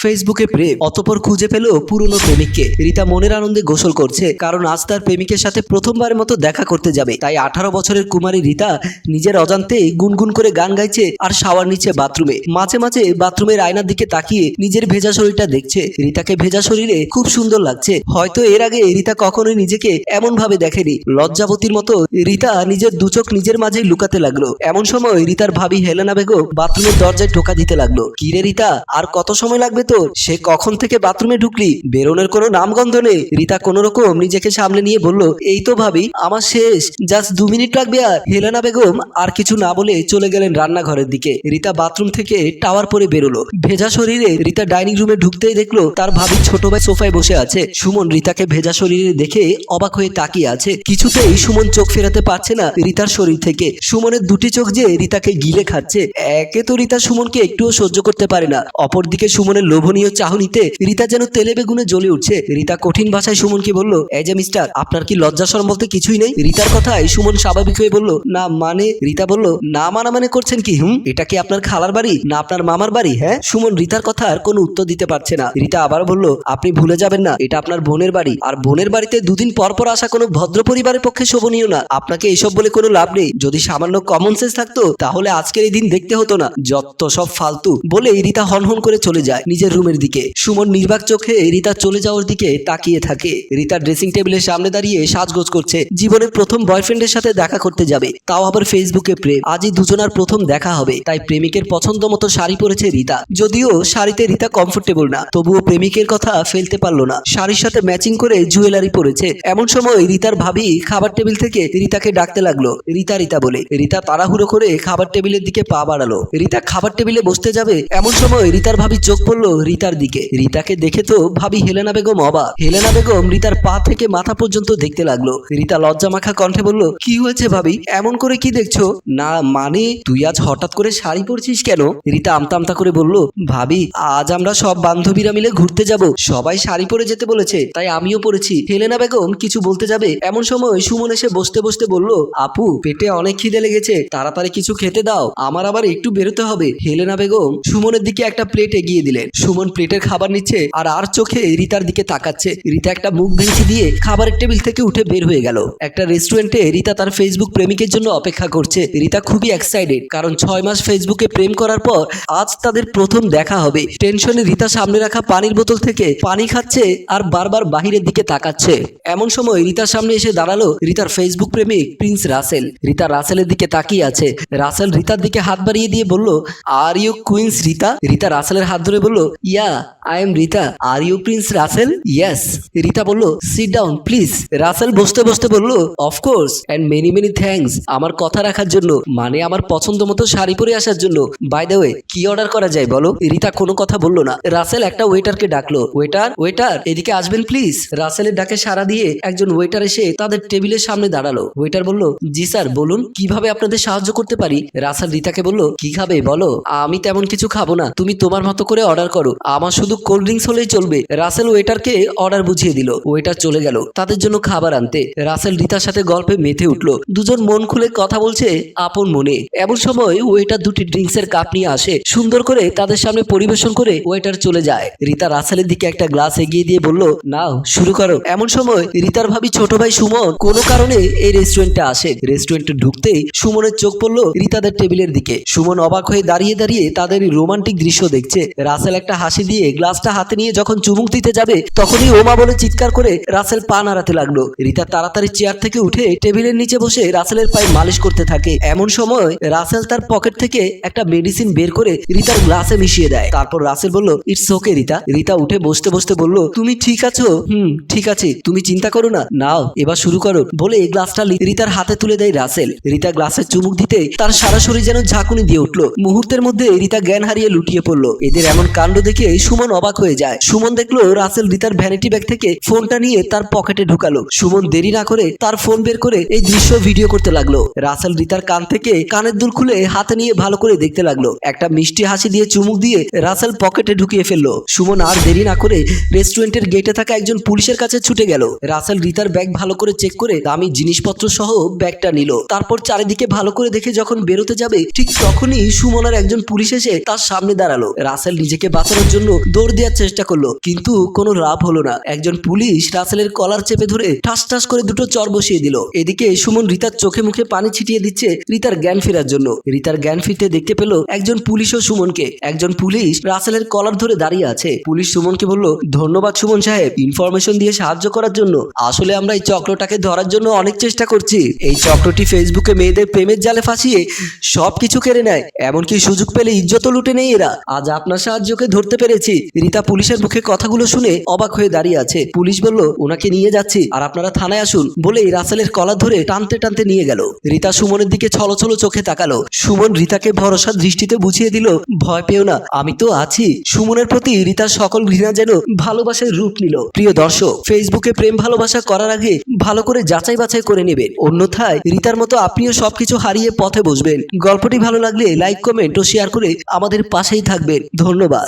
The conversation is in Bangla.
ফেসবুকে প্রেম, অতঃপর খুঁজে পেল পুরনো প্রেমিককে। রিতা মনের আনন্দে গোসল করছে, কারণ আজ তার প্রেমিকের সাথে প্রথমবারের মতো দেখা করতে যাবে। তাই 18 বছরের কুমারী রিতা নিজের অজান্তেই গুনগুন করে গান গাইছে আর শাওয়ার নিচ্ছে বাথরুমে। মাঝে মাঝে বাথরুমের আয়নার দিকে তাকিয়ে নিজের ভেজা শরীরটা দেখছে। রিতাকে ভেজা শরীরে খুব সুন্দর লাগছে। হয়তো এর আগে রিতা কখনোই নিজেকে এমন ভাবে দেখেনি। লজ্জাবতীর মতো রিতা নিজের দুচোখ নিজের মাঝেই লুকাতে লাগলো। এমন সময় রিতার ভাবি হেলেনা বেগম বাথরুমের দরজায় টোকা দিতে লাগলো। কি রে রিতা, আর কত সময় লাগবে তোর? সে কখন থেকে বাথরুমে ঢুকলি, বেরোনোর কোনো নামগন্ধ নেই। রিতা কোন রকম নিজেকে সামলে নিয়ে বলল, এই তো ভাবি, আমার শেষ, জাস্ট 2 মিনিট লাগবে। আর হেলেনা বেগম আর কিছু না বলে চলে গেলেন রান্নাঘরের দিকে। রিতা বাথরুম থেকে টাওয়ার পরে বেরোলো। ভেজা শরীরে রিতা ডাইনিং রুমে ঢুকতেই দেখলো তার ভাবি ছোট ভাই সোফায় বসে আছে। সুমন রিতাকে ভেজা শরীরে দেখে অবাক হয়ে তাকিয়ে আছে। কিছুতেই সুমন চোখ ফেরাতে পারছে না রিতার শরীর থেকে। সুমনের দুটি চোখ যে রিতাকে গিলে খাচ্ছে। একে তো রিতা সুমনকে একটুও সহ্য করতে পারে না, অপরদিকে সুমনের লোভনীয় চাহনিতে রিতা যেন তেলে বেগুনে জ্বলে উঠছে। রিতা কঠিন ভাষায় সুমনকে বলল, এই যে মিস্টার, আপনার কি লজ্জা শরম বলতে কিছুই নেই? রিতার কথায় সুমন স্বাভাবিক হয়ে বলল, না মানে। রিতা বলল, না মানে করছেন কি? এটা কি আপনার খালার বাড়ি না আপনার মামার বাড়ি? হ্যাঁ। সুমন রিতার কথার কোনো উত্তর দিতে পারছে না। রিতা আবার বলল, আপনি ভুলে যাবেন না, এটা আপনার বোনের বাড়ি, আর বোনের বাড়িতে 2 দিন পর পর আসা কোনো ভদ্র পরিবারের পক্ষে শোভনীয় না। আপনাকে এসব বলে কোনো লাভ নেই। যদি সামান্য কমন সেন্স থাকতো তাহলে আজকের এই দিন দেখতে হতো না। যত সব ফালতু বলে রিতা হনহন করে চলে যায় নিজের রুমের দিকে। সুমন নির্বাক চোখে রিতা চলে যাওয়ার দিকে তাকিয়ে থাকে। রিতা ড্রেসিং টেবিলের সামনে দাঁড়িয়ে সাজগোজ করছে। জীবনের প্রথম বয়ফ্রেন্ডের সাথে দেখা করতে যাবে, তাও আবার ফেসবুকে প্রেম। আজই দুজনার প্রথম দেখা হবে, তাই প্রেমিকের পছন্দ মতো শাড়ি পরেছে রিতা। যদিও শাড়িতে রিতা কমফোর্টেবল না, তবুও প্রেমিকের কথা ফেলতে পারলো না। শাড়ির সাথে ম্যাচিং করে জুয়েলারি পরেছে। এমন সময় রিতার ভাবি খাবার টেবিল থেকে রিতাকে ডাকতে লাগলো, রিতা রিতা বলে। রিতা তাড়াহুড়ো করে খাবার টেবিলের দিকে পা বাড়ালো। রিতা খাবার টেবিলে বসতে যাবে, এমন সময় রিতার ভাবি চোখ পড়লো রিতার দিকে। রিতাকে দেখে তো ভাবি হেলেনা বেগম অবাক। হেলেনা বেগম রিতার পা থেকে মাথা পর্যন্ত দেখতে লাগলো। রিতা লজ্জা মাখা কণ্ঠে বলল, কি হয়েছে ভাবি, এমন করে কি দেখছো? না মানে, তুই আজ হঠাৎ করে শাড়ি পরছিস কেন? রিতা আমতা আমতা করে বলল, ভাবি আজ আমরা সব বান্ধবীরা মিলে ঘুরতে যাব, সবাই শাড়ি পরে যেতে বলেছে, তাই আমিও পরেছি। হেলেনা বেগম কিছু বলতে যাবে, এমন সময় সুমন এসে বসতে বসতে বলল, আপু পেটে অনেক খিদে লেগেছে, তাড়াতাড়ি কিছু খেতে দাও, আমার আবার একটু বেরোতে হবে। হেলেনা বেগম সুমনের দিকে একটা প্লেট এগিয়ে দিলেন। সুমন প্লেটের খাবার নিচ্ছে আর চোখে রিতার দিকে তাকাচ্ছে। রিতা একটা মুখ ভেঙচি দিয়ে খাবারের টেবিল থেকে উঠে বের হয়ে গেল। একটা রেস্টুরেন্টে রিতা তার ফেসবুক প্রেমিকের জন্য অপেক্ষা করছে। রিতা খুবই এক্সাইটেড, কারণ 6 মাস ফেসবুকে প্রেম করার পর আজ তাদের প্রথম দেখা হবে। টেনশনে রিতা সামনে রাখা পানির বোতল থেকে পানি খাচ্ছে আর বারবার বাহিরের দিকে তাকাচ্ছে। এমন সময় রিতার সামনে এসে দাঁড়ালো রিতার ফেসবুক প্রেমিক প্রিন্স রাসেল। রিতা রাসেলের দিকে তাকিয়ে আছে। রাসেল রিতার দিকে হাত বাড়িয়ে দিয়ে বলল, are you queens Rita? Rita রাসেলের হাত ধরে বলল, yeah I am Rita, are you prince Russell? Yes. Rita বলল, সিট ডাউন প্লিজ। রাসেল বসতে বসতে বলল, of course and many many thanks, আমার কথা রাখার জন্য, মানে আমার পছন্দ মতো শাড়ি পরে আসার জন্য। বাই দ্য ওয়ে, কি অর্ডার করা যায় বলো? রিতা কোনো কথা বলল না। রাসেল একটা ওয়েটারকে ডাকলো, ওয়েটার ওয়েটার এদিকে আসবেন প্লিজ। রাসেলের ডাকে সাড়া দিয়ে একজন ওয়েটার এসে তাদের টেবিলের সামনে দাঁড়ালো। ওয়েটার বলল, জি স্যার বলুন, কিভাবে আপনাদের সাহায্য করতে পারি? রাসেল রিতাকে বলল, কি খাবে বলো? আমি তেমন কিছু খাবো না, তুমি তোমার মতো করে অর্ডার করো, আমার শুধু কোল্ড ড্রিঙ্কস হলেই চলবে। রাসেল ওয়েটারকে অর্ডার বুঝিয়ে দিল। ওয়েটার চলে গেল তাদের জন্য খাবার আনতে। রাসেল রিতার সাথে গল্পে মেতে উঠলো। দুজন মন খুলে কথা বলছে আপন মনে। এমন সময় ওয়েটার 2টি ড্রিঙ্কসের কাপ নিয়ে আসে। সুন্দর করে তাদের সামনে পরিবেশন করে ওয়েটার চলে যায়। রিতা রাসেলের দিকে একটা গ্লাস এগিয়ে দিয়ে বলল, নাও শুরু করো। এমন সময় রিতার ভাবি ছোট ভাই সুমন কোনো কারণে এই রেস্টুরেন্টে আসে। রেস্টুরেন্টে ঢুকতেই সুমনের চোখ পড়লো রিতাদের টেবিলের দিকে। সুমন অবাক হয়ে দাঁড়িয়ে দাঁড়িয়ে তাদের রোমান্টিক দৃশ্য দেখছে। রাসেল একটা হাসি দিয়ে গ্লাসটা হাতে নিয়ে যখন চুমুক দিতে যাবে, তখনই ওমা বলে চিৎকার করে রাসেল পা নাড়াতে লাগলো। রিতা তাড়াতাড়ি চেয়ার থেকে উঠে টেবিলের নিচে বসে রাসেলের পায়ে মালিশ করতে থাকে। এমন সময় রাসেল তার পকেট থেকে একটা মেডিসিন বের করে রিতার গ্লাসে মিশিয়ে দেয়। তারপর রাসেল বলল, ইটস ওকে রিতা। রিতা উঠে বসতে বসতে বলল, তুমি ঠিক আছো? ঠিক আছে, তুমি চিন্তা করো না, নাও এবার শুরু করো বলে এই গ্লাসটা রিতার হাতে তুলে দেয় রাসেল। রিতা গ্লাসে চুমুক দিতে তার সারা শরীর যেন ঝাঁকুনি দিয়ে উঠলো। মুহূর্তের মধ্যে রিতা জ্ঞান হারিয়ে লুটিয়ে পড়লো। এদের এমন কাণ্ড দেখে সুমন অবাক হয়ে যায়। সুমন দেখলো রাসেল রিতার ভ্যানিটি ব্যাগ থেকে ফোনটা নিয়ে তার পকেটে ঢুকালো। সুমন দেরি না করে তার ফোন বের করে এই দৃশ্য ভিডিও করতে লাগলো। রাসেল রিতার কান থেকে কানের দুল খুলে হাতে নিয়ে ভালো করে দেখতে লাগলো। একটা মিষ্টি হাসি দিয়ে চুমুক দিয়ে রাসেল পকেটে ঢুকিয়ে ফেললো। সুমন আর দেরি না করে রেস্টুরেন্টের গেটে থাকা একজন পুলিশের কাছে ছুটে গেল। রাসেল রিতার ব্যাগ ভালো করে চেক করে দামি জিনিসপত্র সহ ব্যাগটা নিল। তারপর চারিদিকে ভালো করে দেখে যখন বেরোতে যাবে, ঠিক তখনই সুমন আর একজন পুলিশ এসে তার সামনে দাঁড়ালো। রাসেল নিজেকে বাঁচাতে বাঁচানোর জন্য দৌড় দেওয়ার চেষ্টা করলো, কিন্তু কোনো লাভ হলো না। একজন পুলিশ রাসেলের কলার চেপে ধরে ঠাস ঠাস করে দুটো চর বসিয়ে দিল। এদিকে সুমন রিতার চোখে মুখে পানি ছিটিয়ে দিচ্ছে রিতার জ্ঞান ফেরার জন্য। রিতার জ্ঞান ফিরতে দেখতে পেল একজন পুলিশ ও সুমনকে। একজন পুলিশ রাসেলের কলার ধরে দাঁড়িয়ে আছে। পুলিশ সুমনকে বলল, ধন্যবাদ সুমন সাহেব, ইনফরমেশন দিয়ে সাহায্য করার জন্য। আসলে আমরা এই চক্রটাকে ধরার জন্য অনেক চেষ্টা করছি। এই চক্রটি ফেসবুকে মেয়েদের প্রেমের জালে ফাঁসিয়ে সবকিছু কেড়ে নেয়, এমনকি সুযোগ পেলে ইজ্জত লুটে নেয় এরা। আজ আপনার সাহায্যকে ধরতে পেরেছি। রিতা পুলিশের মুখে কথাগুলো শুনে অবাক হয়ে দাঁড়িয়ে আছে। পুলিশ বলল, ওনাকে নিয়ে যাচ্ছি, আর আপনারা থানায় আসুন বলেই রাসেলের কলার ধরে টানতে টানতে নিয়ে গেল। রিতা সুমনের দিকে ছলছল চোখে তাকালো। সুমন রিতাকে ভরসার দৃষ্টিতে বুঝিয়ে দিল, ভয় পেও না, আমি তো আছি। সুমনের প্রতি রিতার সকল ঘৃণা যেন ভালোবাসার রূপ নিল। প্রিয় দর্শক, ফেসবুকে প্রেম ভালোবাসা করার আগে ভালো করে যাচাই বাছাই করে নেবেন, অন্যথায় রিতার মতো আপনিও সবকিছু হারিয়ে পথে বসবেন। গল্পটি ভালো লাগলে লাইক, কমেন্ট ও শেয়ার করে আমাদের পাশেই থাকবেন। ধন্যবাদ।